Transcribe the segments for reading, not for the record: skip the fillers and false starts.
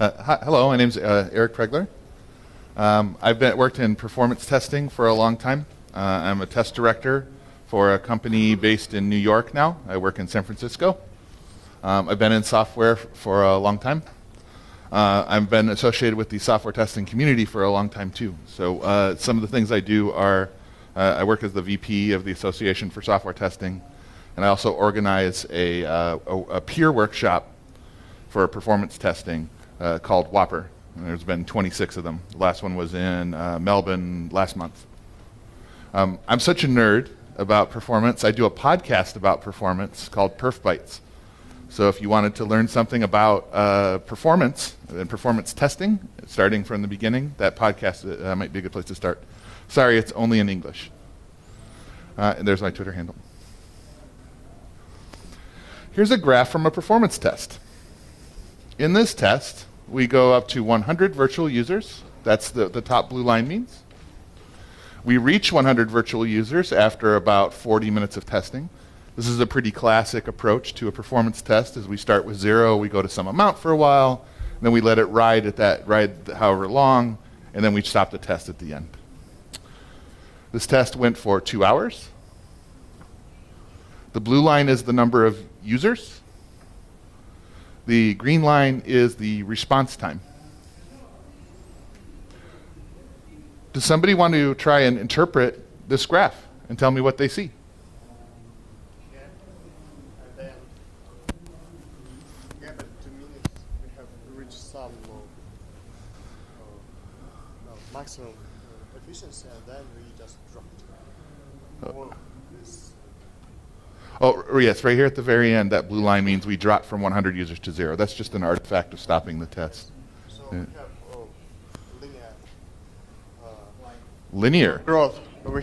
Hello, my name's Eric Proegler. I've worked in performance testing for a long time. I'm a test director for a company based in New York now. I work in San Francisco. I've been in software for a long time. I've been associated with the software testing community for a long time too. So some of the things I do are I work as the VP of the Association for Software Testing, and I also organize a peer workshop for performance testing called Whopper. And there's been 26 of them. The last one was in Melbourne last month. I'm such a nerd about performance. I do a podcast about performance called Bytes. So if you wanted to learn something about performance and performance testing, starting from the beginning, that podcast might be a good place to start. Sorry, it's only in English. And there's my Twitter handle. Here's a graph from a performance test. In this test, we go up to 100 virtual users. That's the top blue line means. We reach 100 virtual users after about 40 minutes of testing. This is a pretty classic approach to a performance test. As we start with 0, we go to some amount for a while, then we let it ride however long, and then we stop the test at the end. This test went for 2 hours. The blue line is the number of users. The green line is the response time. Does somebody want to try and interpret this graph and tell me what they see? But 2 minutes we have reached some maximum efficiency, and then we just dropped. Oh, yes, right here at the very end, that blue line means we dropped from 100 users to 0. That's just an artifact of stopping the test. So Yeah. we have linear Linear. growth. We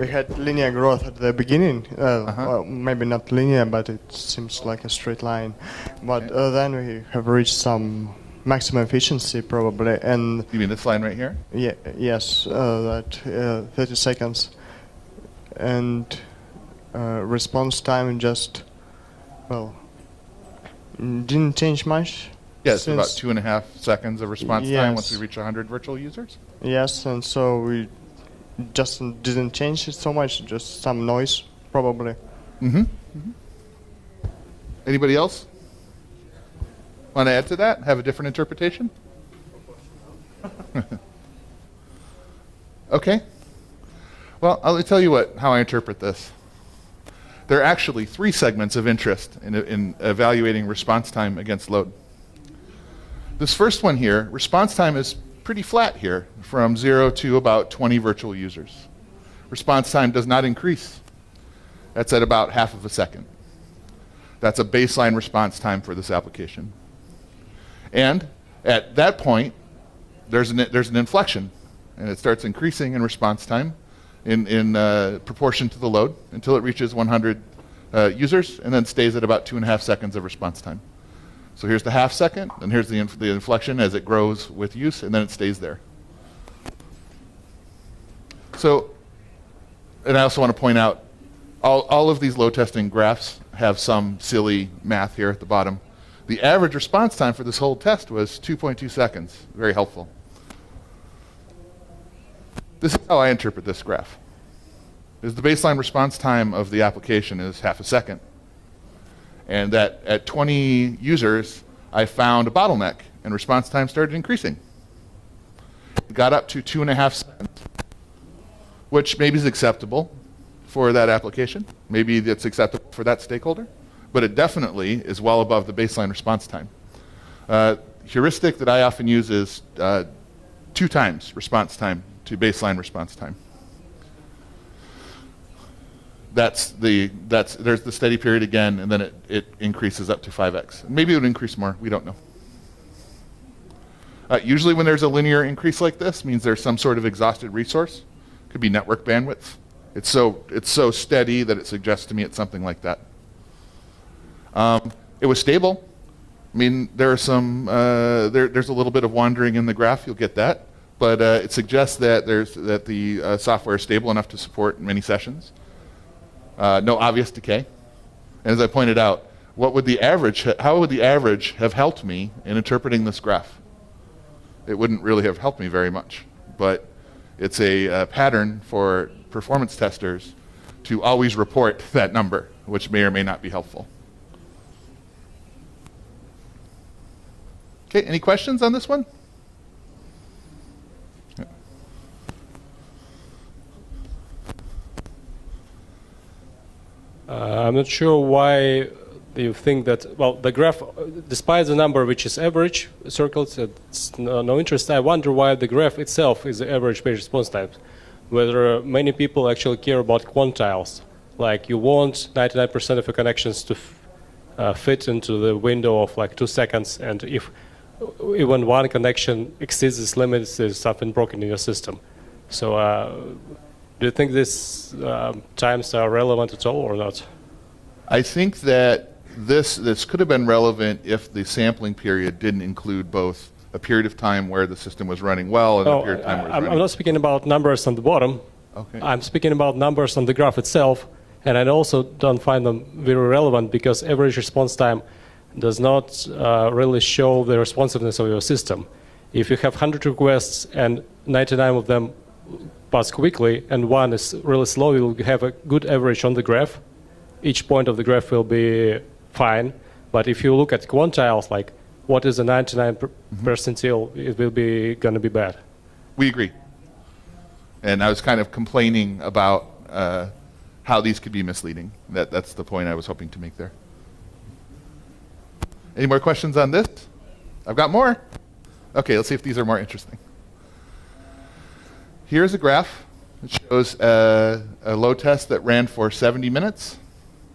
had linear growth at the beginning. Well, maybe not linear, but it seems like a straight line. But then we have reached some maximum efficiency probably, and You mean this line right here? yes, that 30 seconds. And response time just, didn't change much. Yes, about 2.5 seconds of response time once we reach 100 virtual users. Yes, and so we just didn't change it so much, just some noise probably. Anybody else want to add to that? Have a different interpretation? Okay. Well, I'll tell you how I interpret this. There are actually 3 segments of interest in evaluating response time against load. This first one here, response time is pretty flat here, from 0 to about 20 virtual users. Response time does not increase. That's at about half of a second. That's a baseline response time for this application. And at that point, there's an inflection, and it starts increasing in response time in proportion to the load until it reaches 100 users, and then stays at about 2.5 seconds of response time. So here's the half second, and here's the inflection as it grows with use, and then it stays there. So, and I also want to point out, all of these load testing graphs have some silly math here at the bottom. The average response time for this whole test was 2.2 seconds. Very helpful. This is how I interpret this graph. The baseline response time of the application is half a second. And that at 20 users, I found a bottleneck, and response time started increasing. It got up to 2.5 seconds, which maybe is acceptable for that application. Maybe it's acceptable for that stakeholder, but it definitely is well above the baseline response time. Heuristic that I often use is 2 times response time to baseline response time. There's the steady period again, and then it increases up to 5x. Maybe it would increase more, we don't know. Usually when there's a linear increase like this, means there's some sort of exhausted resource. Could be network bandwidth. It's so steady that it suggests to me it's something like that. It was stable. I mean, there are some, there's a little bit of wandering in the graph, you'll get that. But it suggests that the software is stable enough to support many sessions. No obvious decay. And as I pointed out, how would the average have helped me in interpreting this graph? It wouldn't really have helped me very much, but it's a pattern for performance testers to always report that number, which may or may not be helpful. Okay, any questions on this one? I'm not sure why you think that, well, the graph, despite the number which is average circled, it's no interest. I wonder why the graph itself is the average page response time. Whether many people actually care about quantiles, like you want 99% of your connections to fit into the window of like 2 seconds, and if even one connection exceeds this limit, there's something broken in your system. So do you think these times are relevant at all or not? I think that this could have been relevant if the sampling period didn't include both a period of time where the system was running well and a period of time where it was running. I'm not speaking about numbers on the bottom. Okay. I'm speaking about numbers on the graph itself, and I also don't find them very relevant because average response time does not really show the responsiveness of your system. If you have 100 requests and 99 of them pass quickly and one is really slow, you'll have a good average on the graph. Each point of the graph will be fine. But if you look at quantiles, like what is the 99 percentile, it will be going to be bad. We agree. And I was kind of complaining about how these could be misleading. That's the point I was hoping to make there. Any more questions on this? I've got more. Okay, let's see if these are more interesting. Here's a graph. It shows a load test that ran for 70 minutes.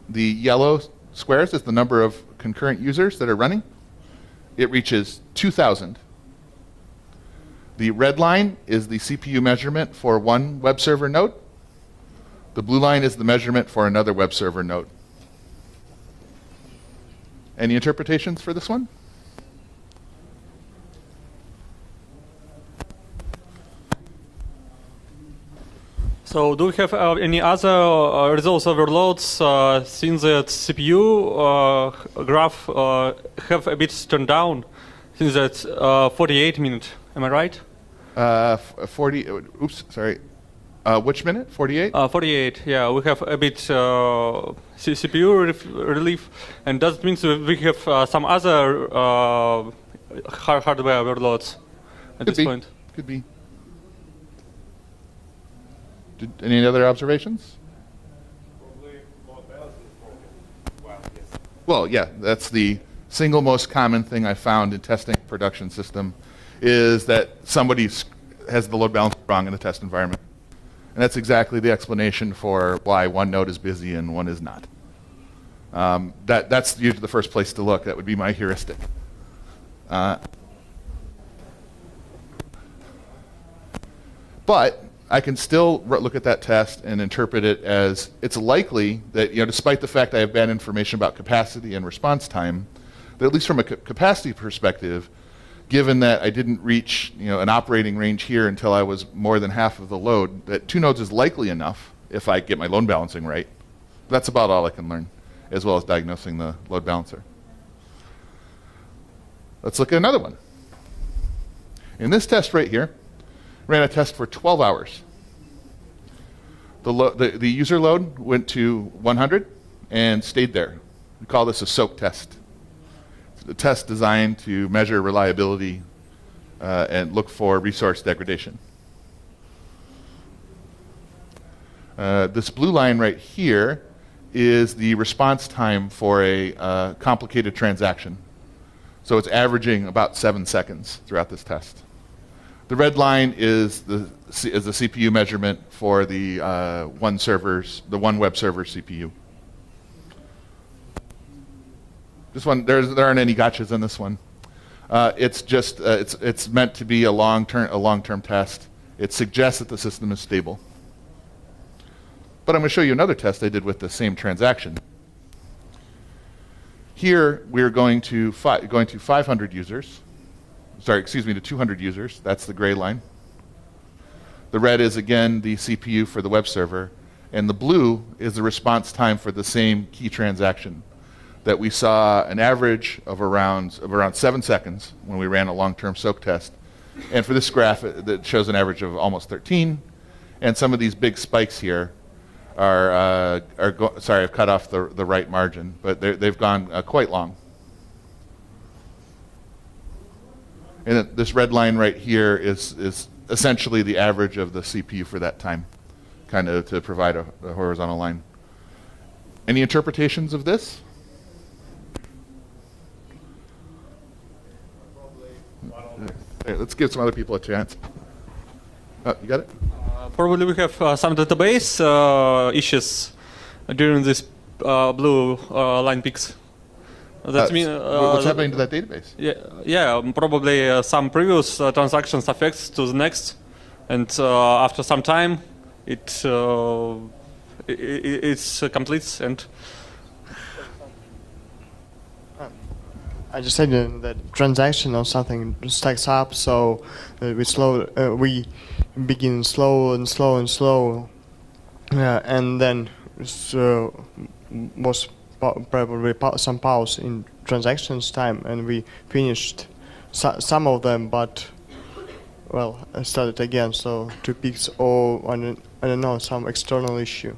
The yellow squares is the number of concurrent users that are running. It reaches 2,000. The red line is the CPU measurement for one web server node. The blue line is the measurement for another web server node. Any interpretations for this one? So do we have any other resource overloads since that CPU graph have a bit turned down since that 48 minutes? Am I right? 40, oops, sorry. Which minute? 48? 48, yeah. We have a bit CPU relief, and does it mean that we have some other hardware overloads at this point? Could be. Any other observations? Probably load balancing is broken. Well, yes. Well, yeah, that's the single most common thing I found in testing a production system is that somebody has the load balancer wrong in the test environment. And that's exactly the explanation for why one node is busy and one is not. That's usually the first place to look. That would be my heuristic. But I can still look at that test and interpret it as it's likely that, despite the fact I have bad information about capacity and response time, that at least from a capacity perspective, given that I didn't reach an operating range here until I was more than half of the load, that 2 nodes is likely enough if I get my load balancing right. That's about all I can learn, as well as diagnosing the load balancer. Let's look at another one. In this test right here, ran a test for 12 hours. The user load went to 100 and stayed there. We call this a soak test. It's a test designed to measure reliability and look for resource degradation. This blue line right here is the response time for a complicated transaction. So it's averaging about 7 seconds throughout this test. The red line is the CPU measurement for the one web server CPU. This one, there aren't any gotchas in this one. It's just it's meant to be a long-term test. It suggests that the system is stable. But I'm going to show you another test I did with the same transaction. Here we're going to 500 users. Sorry, excuse me, to 200 users. That's the gray line. The red is, again, the CPU for the web server. And the blue is the response time for the same key transaction. that we saw an average of around 7 seconds when we ran a long-term soak test. And for this graph, it shows an average of almost 13. And some of these big spikes here sorry, I've cut off the right margin, but they've gone quite long. And then this red line right here is essentially the average of the CPU for that time, kind of to provide a horizontal line. Any interpretations of this? Here, let's give some other people a chance. Oh, you got it? Probably we have some database issues during this blue line peaks. That means what's happening to that database? Yeah, probably some previous transactions affects to the next, and after some time, it's completes and. I just said that transaction or something stacks up, so we begin slow and slow and slow, and then was probably some pause in transactions time, and we finished some of them, but well, I started again. So 2 peaks, or I don't know, some external issue.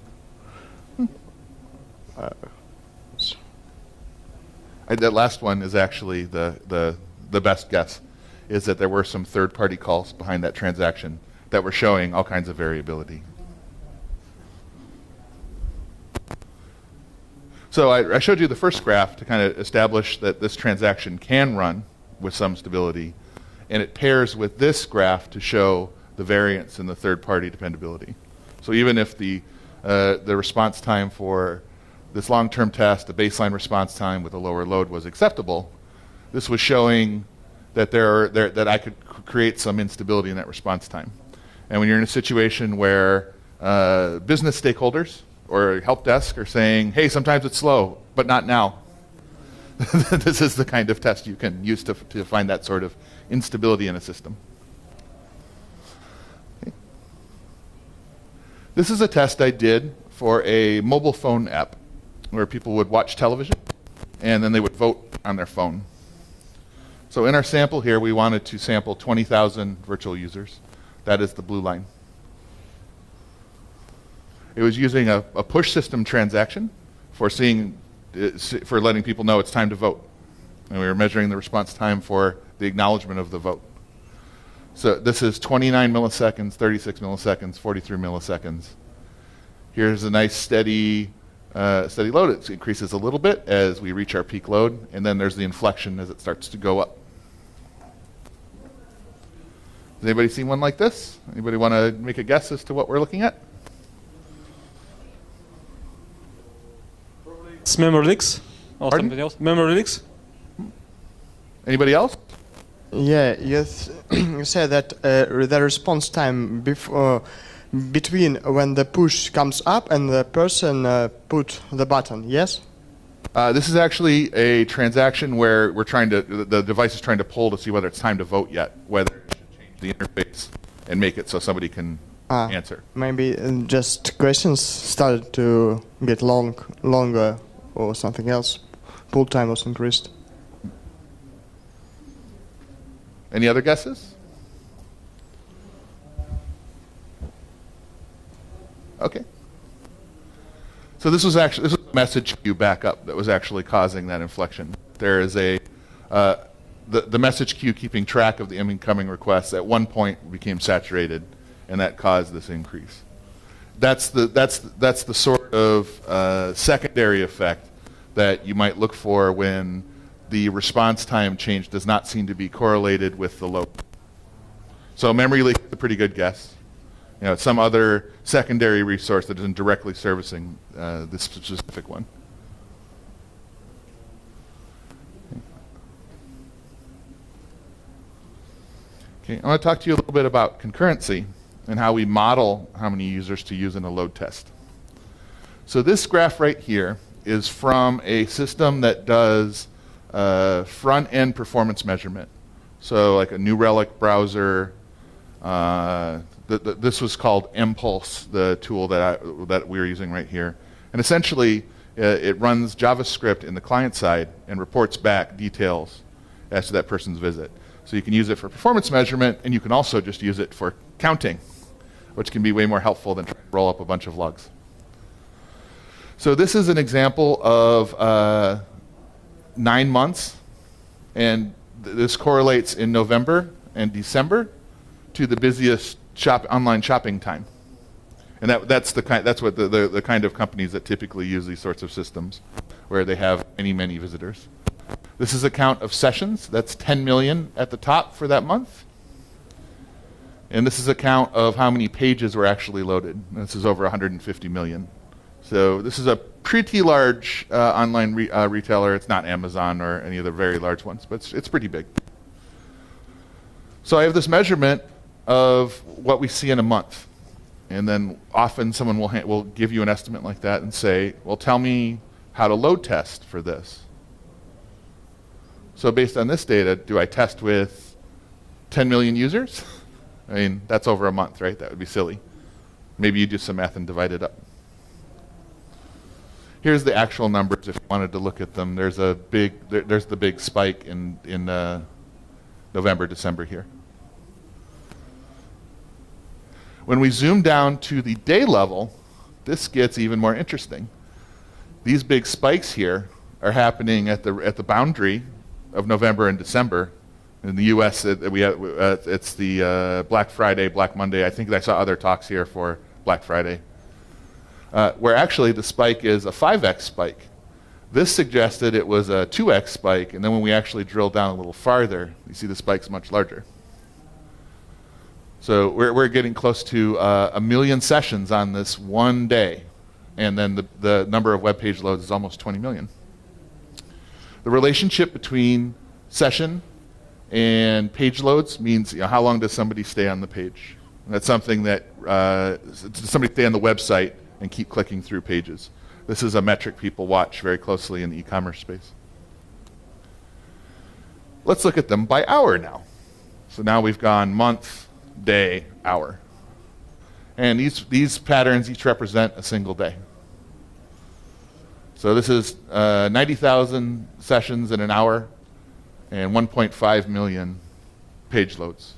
That last one is actually the best guess, is that there were some third-party calls behind that transaction that were showing all kinds of variability. So I showed you the first graph to kind of establish that this transaction can run with some stability, and it pairs with this graph to show the variance in the third-party dependability. So even if the response time for this long-term test, the baseline response time with a lower load was acceptable, this was showing that that I could create some instability in that response time. And when you're in a situation where business stakeholders or help desk are saying, hey, sometimes it's slow, but not now, this is the kind of test you can use to find that sort of instability in a system. Okay. This is a test I did for a mobile phone app, where people would watch television and then they would vote on their phone. So in our sample here, we wanted to sample 20,000 virtual users. That is the blue line. It was using a push system transaction for letting people know it's time to vote. And we were measuring the response time for the acknowledgement of the vote. So this is 29 milliseconds, 36 milliseconds, 43 milliseconds. Here's a nice steady load. It increases a little bit as we reach our peak load, and then there's the inflection as it starts to go up. Has anybody seen one like this? Anybody want to make a guess as to what we're looking at? It's memory leaks or Pardon? something else. Memory leaks. Anybody else? Yeah, yes. You said that the response time between when the push comes up and the person put the button, yes? This is actually a transaction where the device is trying to pull to see whether it's time to vote yet, whether it should change the interface and make it so somebody can answer. Maybe just questions started to get longer or something else. Pull time was increased. Any other guesses? Okay. So this was a message queue backup that was actually causing that inflection. There is the message queue keeping track of the incoming requests at one point became saturated, and that caused this increase. That's the sort of secondary effect that you might look for when the response time change does not seem to be correlated with the load. So memory leak is a pretty good guess. You know, it's some other secondary resource that isn't directly servicing this specific one. Okay, I want to talk to you a little bit about concurrency and how we model how many users to use in a load test. So this graph right here is from a system that does front-end performance measurement. So like a New Relic browser. This was called Impulse, the tool that we're using right here. And essentially, It runs JavaScript in the client side and reports back details as to that person's visit. So you can use it for performance measurement, and you can also just use it for counting, which can be way more helpful than trying to roll up a bunch of logs. So this is an example of 9 months, and this correlates in November and December to the busiest online shopping time. And that's what the kind of companies that typically use these sorts of systems, where they have many, many visitors. This is a count of sessions. That's 10 million at the top for that month. And this is a count of how many pages were actually loaded. And this is over 150 million. So this is a pretty large online retailer. It's not Amazon or any of the very large ones, but it's pretty big. So I have this measurement of what we see in a month. And then often someone will give you an estimate like that and say, well, tell me how to load test for this. So based on this data, do I test with 10 million users? I mean, that's over a month, right? That would be silly. Maybe you do some math and divide it up. Here's the actual numbers if you wanted to look at them. There's the big spike in November, December here. When we zoom down to the day level, this gets even more interesting. These big spikes here are happening at the boundary of November and December. In the U.S., it's the Black Friday, Black Monday. I think I saw other talks here for Black Friday, where actually the spike is a 5x spike. This suggested it was a 2x spike, and then when we actually drill down a little farther, you see the spike's much larger. So we're getting close to 1 million sessions on this one day, and then the number of web page loads is almost 20 million. The relationship between session and page loads means how long does somebody stay on the page? And that's something that does somebody stay on the website and keep clicking through pages. This is a metric people watch very closely in the e-commerce space. Let's look at them by hour now. So now we've gone month, day, hour. And these patterns each represent a single day. So this is 90,000 sessions in an hour and 1.5 million page loads.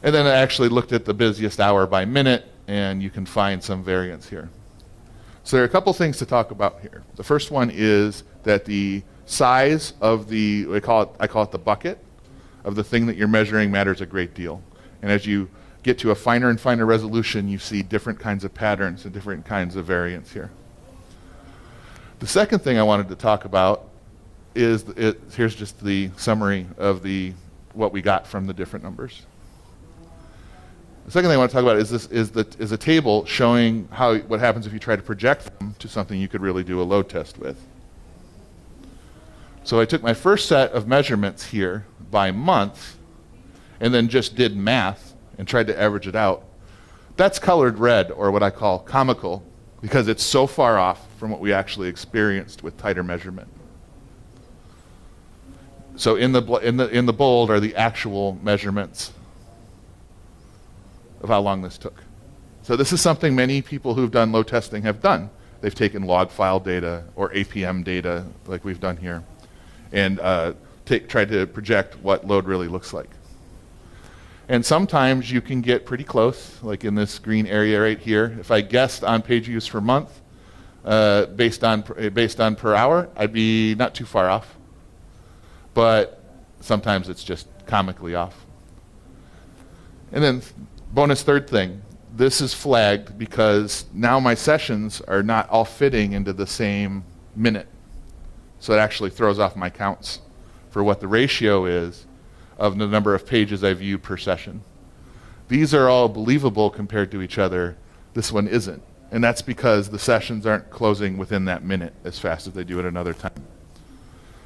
And then I actually looked at the busiest hour by minute, and you can find some variance here. So there are a couple things to talk about here. The first one is that the size of I call it the bucket of the thing that you're measuring matters a great deal. And as you get to a finer and finer resolution, you see different kinds of patterns and different kinds of variance here. The second thing I wanted to talk about is here's just the summary of what we got from the different numbers. The second thing I want to talk about is a table showing what happens if you try to project them to something you could really do a load test with. So I took my first set of measurements here by month and then just did math and tried to average it out. That's colored red, or what I call comical, because it's so far off from what we actually experienced with tighter measurement. So in the bold are the actual measurements of how long this took. So this is something many people who've done load testing have done. They've taken log file data or APM data, like we've done here, and tried to project what load really looks like. And sometimes you can get pretty close, like in this green area right here. If I guessed on page views per month, based on per hour, I'd be not too far off. But sometimes it's just comically off. And then bonus third thing, this is flagged because now my sessions are not all fitting into the same minute. So it actually throws off my counts for what the ratio is of the number of pages I view per session. These are all believable compared to each other. This one isn't. And that's because the sessions aren't closing within that minute as fast as they do at another time.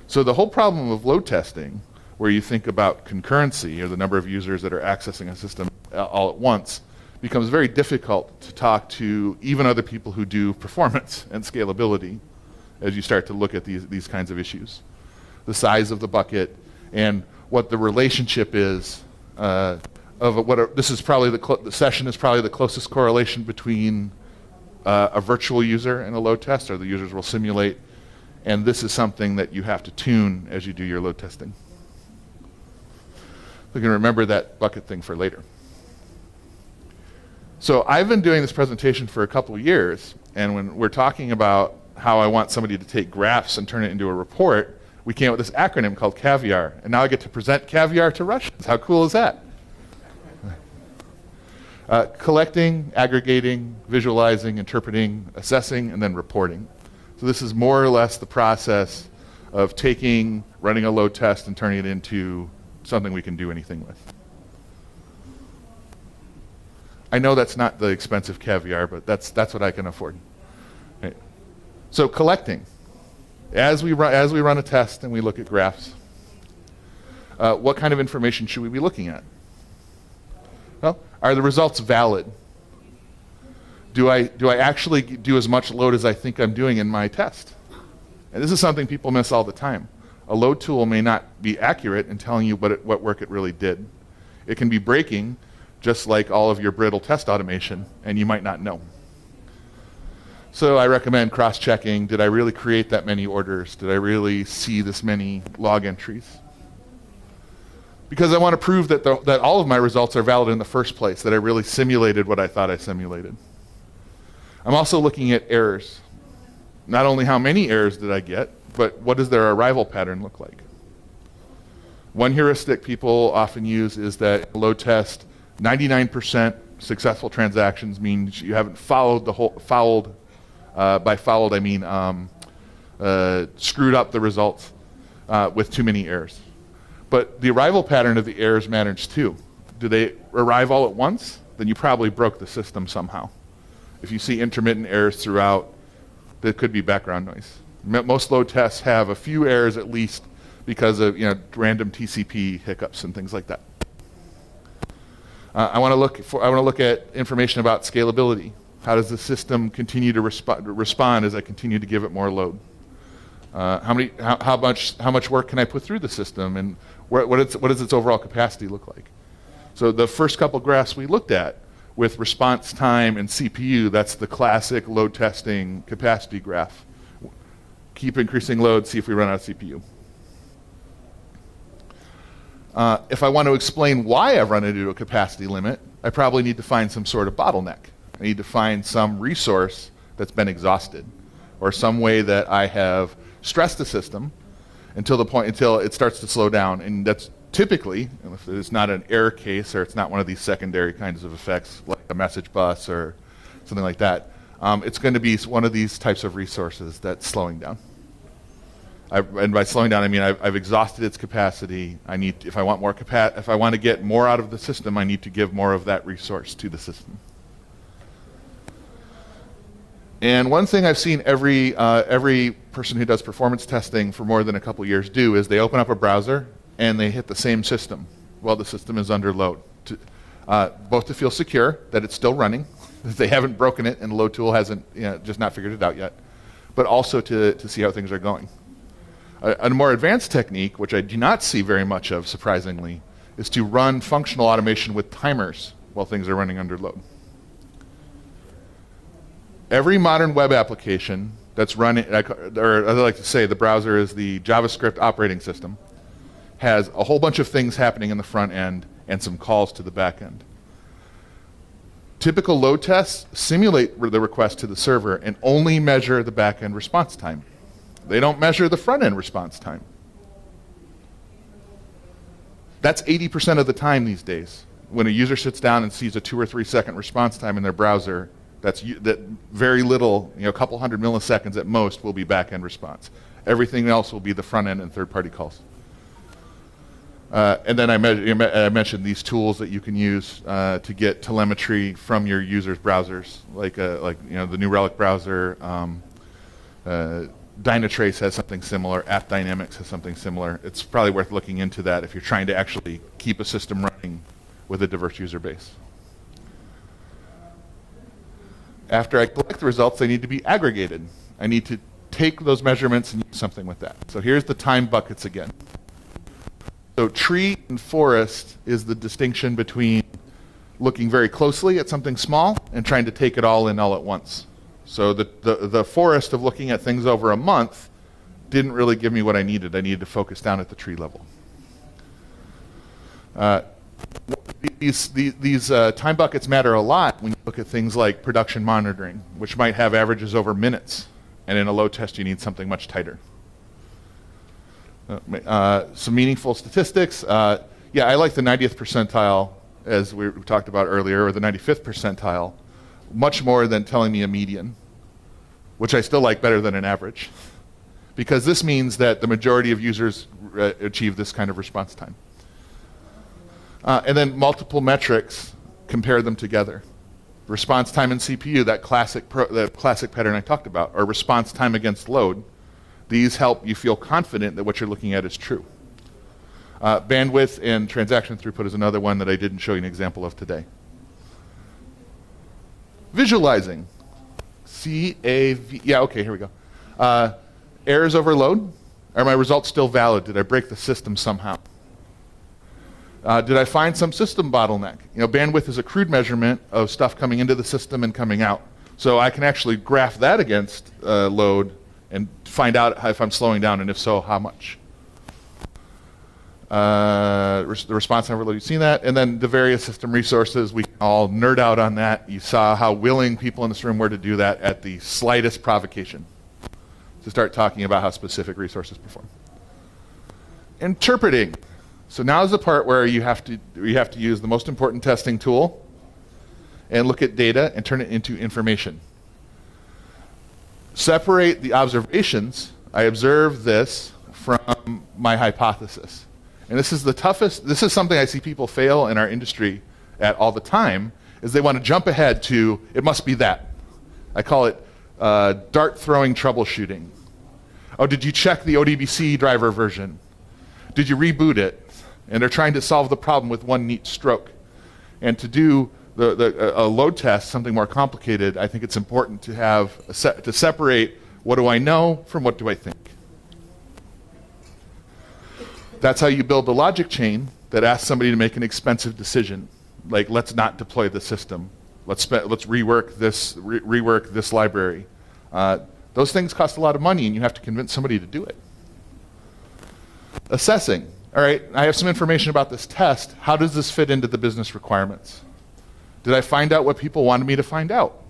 So the whole problem of load testing, where you think about concurrency, or the number of users that are accessing a system all at once, becomes very difficult to talk to even other people who do performance and scalability as you start to look at these kinds of issues. The size of the bucket and what the relationship is of this is probably the session is probably the closest correlation between a virtual user in a load test, or the users will simulate, and this is something that you have to tune as you do your load testing. You can remember that bucket thing for later. So I've been doing this presentation for a couple of years, and when we're talking about how I want somebody to take graphs and turn it into a report, we came up with this acronym called CAVIAR, and now I get to present CAVIAR to Russians. How cool is that? Collecting, aggregating, visualizing, interpreting, assessing, and then reporting. So this is more or less the process of taking, running a load test, and turning it into something we can do anything with. I know that's not the expensive CAVIAR, but that's what I can afford. Right. So collecting. As we run a test and we look at graphs, what kind of information should we be looking at? Well, are the results valid? Do I actually do as much load as I think I'm doing in my test? And this is something people miss all the time. A load tool may not be accurate in telling you what work it really did. It can be breaking, just like all of your brittle test automation, and you might not know. So I recommend cross-checking. Did I really create that many orders? Did I really see this many log entries? Because I want to prove that all of my results are valid in the first place, that I really simulated what I thought I simulated. I'm also looking at errors. Not only how many errors did I get, but what does their arrival pattern look like? One heuristic people often use is that load test, 99% successful transactions means you haven't followed the whole, by followed I mean screwed up the results with too many errors. But the arrival pattern of the errors matters too. Do they arrive all at once? Then you probably broke the system somehow. If you see intermittent errors throughout, that could be background noise. Most load tests have a few errors at least because of random TCP hiccups and things like that. I want to look at information about scalability. How does the system continue to respond as I continue to give it more load? How much work can I put through the system, and what does its overall capacity look like? So the first couple graphs we looked at with response time and CPU, that's the classic load testing capacity graph. Keep increasing load, see if we run out of CPU. If I want to explain why I've run into a capacity limit, I probably need to find some sort of bottleneck. I need to find some resource that's been exhausted, or some way that I have stressed the system until it starts to slow down. And that's typically, if it's not an error case or it's not one of these secondary kinds of effects like a message bus or something like that, it's going to be one of these types of resources that's slowing down. And by slowing down, I mean I've exhausted its capacity. If I want to get more out of the system, I need to give more of that resource to the system. And one thing I've seen every person who does performance testing for more than a couple years do is they open up a browser and they hit the same system while the system is under load, both to feel secure that it's still running, that they haven't broken it and the load tool hasn't just not figured it out yet, but also to see how things are going. A more advanced technique, which I do not see very much of, surprisingly, is to run functional automation with timers while things are running under load. Every modern web application that's running, or as I like to say, the browser is the JavaScript operating system, has a whole bunch of things happening in the front end and some calls to the back end. Typical load tests simulate the request to the server and only measure the back end response time. They don't measure the front end response time. That's 80% of the time these days. When a user sits down and sees a 2 or 3 second response time in their browser, that very little, a couple hundred milliseconds at most, will be back end response. Everything else will be the front end and third party calls. And then I mentioned these tools that you can use to get telemetry from your users' browsers, like the New Relic browser. Dynatrace has something similar. AppDynamics has something similar. It's probably worth looking into that if you're trying to actually keep a system running with a diverse user base. After I collect the results, they need to be aggregated. I need to take those measurements and use something with that. So here's the time buckets again. So tree and forest is the distinction between looking very closely at something small and trying to take it all in all at once. So the forest of looking at things over a month didn't really give me what I needed. I needed to focus down at the tree level. These time buckets matter a lot when you look at things like production monitoring, which might have averages over minutes. And in a load test, you need something much tighter. Some meaningful statistics. Yeah, I like the 90th percentile, as we talked about earlier, or the 95th percentile, much more than telling me a median, which I still like better than an average, because this means that the majority of users achieve this kind of response time. And then multiple metrics, compare them together. Response time in CPU, that classic pattern I talked about, or response time against load. These help you feel confident that what you're looking at is true. Bandwidth and transaction throughput is another one that I didn't show you an example of today. Visualizing. Yeah, okay, here we go. Errors overload. Are my results still valid? Did I break the system somehow? Did I find some system bottleneck? You know, bandwidth is a crude measurement of stuff coming into the system and coming out. So I can actually graph that against load and find out if I'm slowing down, and if so, how much. The response time overload, you've seen that. And then the various system resources, we can all nerd out on that. You saw how willing people in this room were to do that at the slightest provocation, to start talking about how specific resources perform. Interpreting. So now is the part where you have to use the most important testing tool and look at data and turn it into information. Separate the observations. I observe this from my hypothesis. And this is the toughest, this is something I see people fail in our industry at all the time, is they want to jump ahead to, it must be that. I call it dart throwing troubleshooting. Oh, did you check the ODBC driver version? Did you reboot it? And they're trying to solve the problem with one neat stroke. And to do a load test, something more complicated, I think it's important to have to separate what do I know from what do I think. That's how you build a logic chain that asks somebody to make an expensive decision, like let's not deploy the system, let's rework this library. Those things cost a lot of money, and you have to convince somebody to do it. Assessing. All right, I have some information about this test. How does this fit into the business requirements? Did I find out what people wanted me to find out?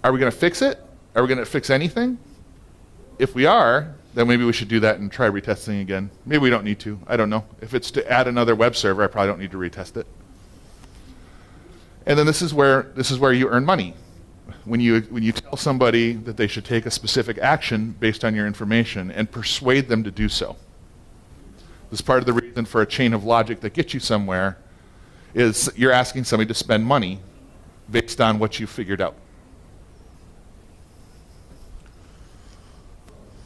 Are we going to fix it? Are we going to fix anything? If we are, then maybe we should do that and try retesting again. Maybe we don't need to. I don't know. If it's to add another web server, I probably don't need to retest it. And then this is where you earn money. When you tell somebody that they should take a specific action based on your information and persuade them to do so. This is part of the reason for a chain of logic that gets you somewhere, is you're asking somebody to spend money based on what you figured out.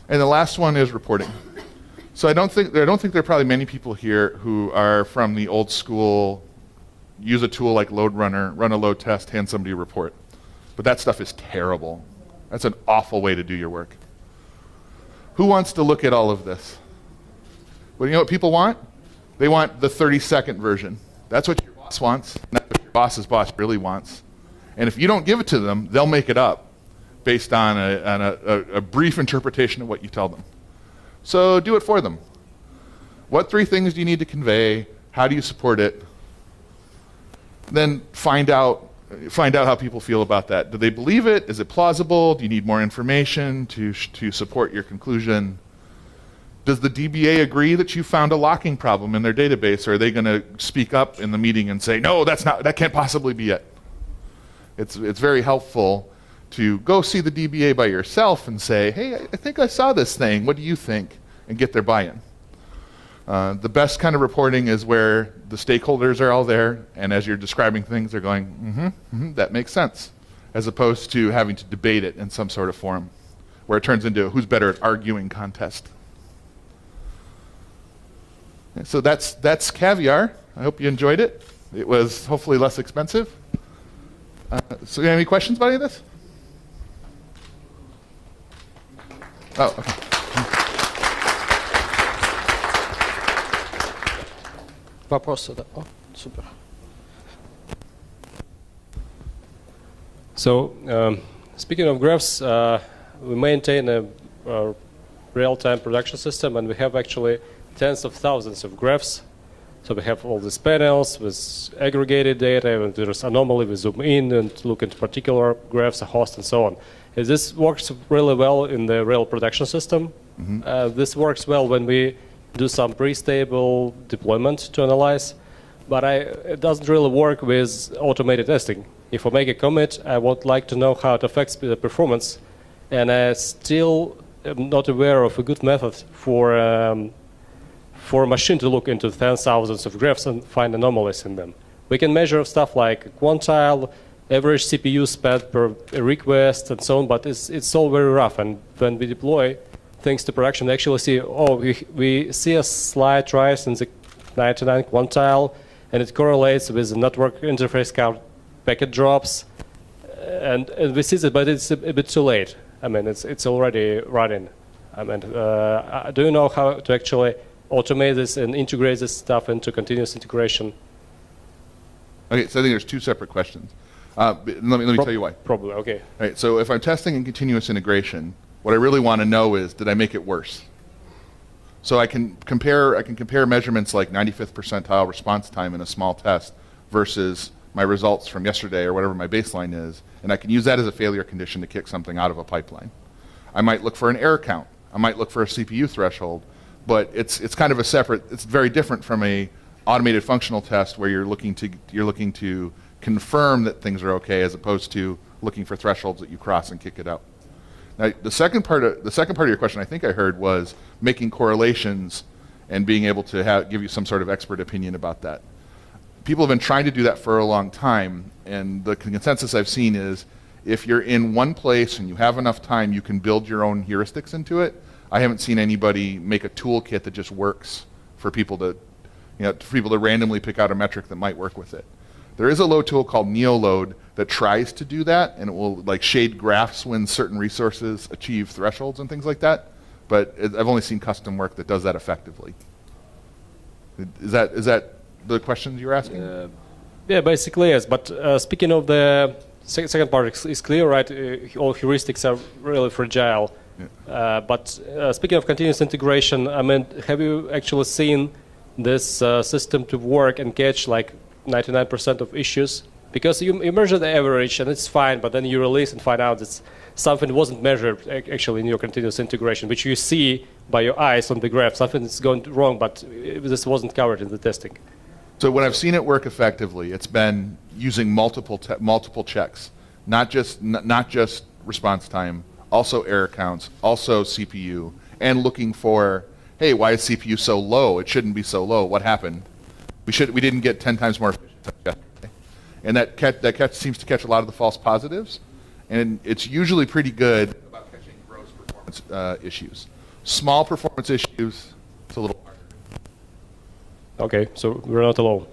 And the last one is reporting. So I don't think there are probably many people here who are from the old school, use a tool like Load Runner, run a load test, hand somebody a report. But that stuff is terrible. That's an awful way to do your work. Who wants to look at all of this? Well, you know what people want? They want the 30-second version. That's what your boss wants, not what your boss's boss really wants. And if you don't give it to them, they'll make it up based on a brief interpretation of what you tell them. So do it for them. What 3 things do you need to convey? How do you support it? Then find out how people feel about that. Do they believe it? Is it plausible? Do you need more information to support your conclusion? Does the DBA agree that you found a locking problem in their database, or are they going to speak up in the meeting and say, no, that can't possibly be it? It's very helpful to go see the DBA by yourself and say, hey, I think I saw this thing. What do you think? And get their buy-in. The best kind of reporting is where the stakeholders are all there, and as you're describing things, they're going, that makes sense, as opposed to having to debate it in some sort of forum, where it turns into a who's better at arguing contest. And so that's CAVIAR. I hope you enjoyed it. It was hopefully less expensive. So you have any questions about any of this? Oh, okay. Вопросы, да? О, супер. So, speaking of graphs, we maintain a real-time production system, and we have actually tens of thousands of graphs. So we have all these panels with aggregated data, and there's anomaly, we zoom in and look into particular graphs, a host, and so on. And this works really well in the real production system. This works well when we do some pre-stable deployment to analyze, but it doesn't really work with automated testing. If I make a commit, I would like to know how it affects the performance, and I still am not aware of a good method for a machine to look into tens of thousands of graphs and find anomalies in them. We can measure stuff like quantile, average CPU spent per request, and so on, but it's all very rough. And when we deploy things to production, we actually see, we see a slight rise in the 99 quantile, and it correlates with the network interface count packet drops, and we see that, but it's a bit too late. I mean, it's already running. I mean, do you know how to actually automate this and integrate this stuff into continuous integration? Okay, so I think there's two separate questions. Let me tell you why. Probably, okay. All right, so if I'm testing in continuous integration, what I really want to know is, did I make it worse? So I can compare measurements like 95th percentile response time in a small test versus my results from yesterday or whatever my baseline is, and I can use that as a failure condition to kick something out of a pipeline. I might look for an error count. I might look for a CPU threshold, but it's kind of a separate. It's very different from a automated functional test where you're looking to confirm that things are okay, as opposed to looking for thresholds that you cross and kick it out. Now, the second part of your question, I think I heard, was making correlations and being able to give you some sort of expert opinion about that. People have been trying to do that for a long time, and the consensus I've seen is if you're in one place and you have enough time, you can build your own heuristics into it. I haven't seen anybody make a toolkit that just works for people to randomly pick out a metric that might work with it. There is a load tool called NeoLoad that tries to do that, and it will like shade graphs when certain resources achieve thresholds and things like that. But I've only seen custom work that does that effectively. Is that the questions you're asking? Yeah, basically yes. But speaking of the second part, is clear, right? All heuristics are really fragile. Yeah. But speaking of continuous integration, I mean, have you actually seen this system to work and catch like 99% of issues? Because you measure the average and it's fine, but then you release and find out that something wasn't measured actually in your continuous integration, which you see by your eyes on the graph. Something is going wrong, but this wasn't covered in the testing. So when I've seen it work effectively, it's been using multiple checks, not just response time, also error counts, also CPU, and looking for, hey, why is CPU so low? It shouldn't be so low. What happened? We didn't get 10 times more efficient yesterday. And that catch seems to catch a lot of the false positives, and it's usually pretty good about catching gross performance issues. Small performance issues, it's a little harder. Okay, so we're not alone.